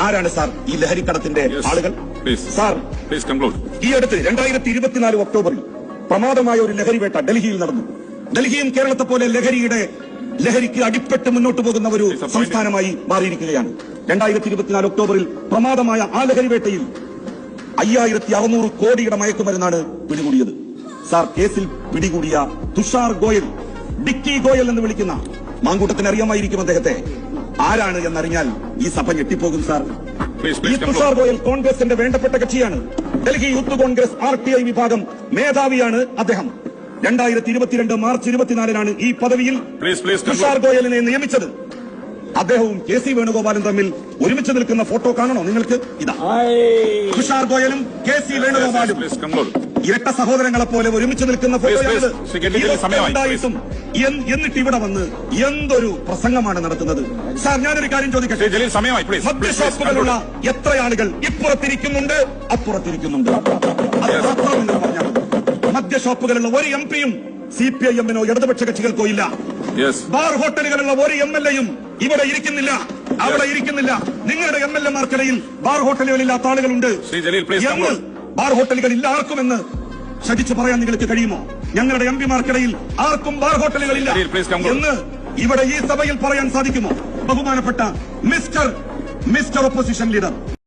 ആരാണ് സാർ ഈ ലഹരിക്കടത്തിന്റെ ആളുകൾ? സാർ, ഈ അടുത്ത് 2024 ഒക്ടോബറിൽ പ്രമാദമായ ഒരു ലഹരിവേട്ട ഡൽഹിയിൽ നടന്നു. ഡൽഹിയും കേരളത്തെ പോലെ ലഹരിക്ക് അടിപ്പെട്ട് മുന്നോട്ട് പോകുന്ന ഒരു സംസ്ഥാനമായി മാറിയിരിക്കുകയാണ്. 2024 ഒക്ടോബറിൽ പ്രമാദമായ ആ ലഹരിവേട്ടയിൽ 5600 കോടിയുടെ മയക്കുമരുന്നാണ് പിടികൂടിയത്. സാർ, കേസിൽ പിടികൂടിയ തുഷാർ ഗോയൽ, ഡിക്കി ഗോയൽ എന്ന് വിളിക്കുന്ന, മാങ്കൂട്ടത്തിന് അറിയാമായിരിക്കും അദ്ദേഹത്തെ, ആരാണ് എന്നറിഞ്ഞാൽ ഈ സഭ ഞെട്ടിപ്പോകും സാർ. ഈ തുഷാർ ഗോയൽ കോൺഗ്രസിന്റെ വേണ്ടപ്പെട്ട കക്ഷിയാണ്. ഡൽഹി യൂത്ത് കോൺഗ്രസ് RTI വിഭാഗം മേധാവിയാണ് അദ്ദേഹം. 2022 മാർച്ച് 24 ഈ പദവിയിൽ തുഷാർ ഗോയലിനെ നിയമിച്ചത്. അദ്ദേഹവും KC വേണുഗോപാലും തമ്മിൽ ഒരുമിച്ച് നിൽക്കുന്ന ഫോട്ടോ കാണണോ നിങ്ങൾക്ക്? ഇതാ തുഷാർ ഗോയലും KC വേണുഗോപാലും ഇരട്ട സഹോദരങ്ങളെ പോലെ ഒരുമിച്ച് നിൽക്കുന്ന ഫോട്ടോയാണിത്. എന്നിട്ട് ഇവിടെ വന്ന് എന്തൊരു പ്രസംഗമാണ് നടത്തുന്നത്? സാർ, ഞാനൊരു കാര്യം ചോദിക്കട്ടെ. മദ്യഷോപ്പുകളുള്ള എത്ര ആളുകൾ ഇപ്പുറത്തിരിക്കുന്നുണ്ട്, അപ്പുറത്തിരിക്കുന്നുണ്ട്? മദ്യഷോപ്പുകളുള്ള ഒരു MP-യും CPIM-നോ ഇടതുപക്ഷ കക്ഷികൾക്കോ ഇല്ല. ബാർ ഹോട്ടലുകളുള്ള ഒരു MLA-യും ഇവിടെ ഇരിക്കുന്നില്ല, അവിടെ ഇരിക്കുന്നില്ല. നിങ്ങളുടെ MLA-മാർക്കിടയിൽ ബാർ ഹോട്ടലുകളില്ലാത്ത ആളുകളുണ്ട്. ബാർ ഹോട്ടലുകളില്ല ആർക്കുമെന്ന് ശഠിച്ചു പറയാൻ നിങ്ങൾക്ക് കഴിയുമോ? ഞങ്ങളുടെ MP-മാർക്കിടയിൽ ആർക്കും ബാർ ഹോട്ടലുകളില്ല എന്ന് ഇവിടെ ഈ സഭയിൽ പറയാൻ സാധിക്കുമോ? ബഹുമാനപ്പെട്ട മിസ്റ്റർ ഒപ്പോസിഷൻ ലീഡർ,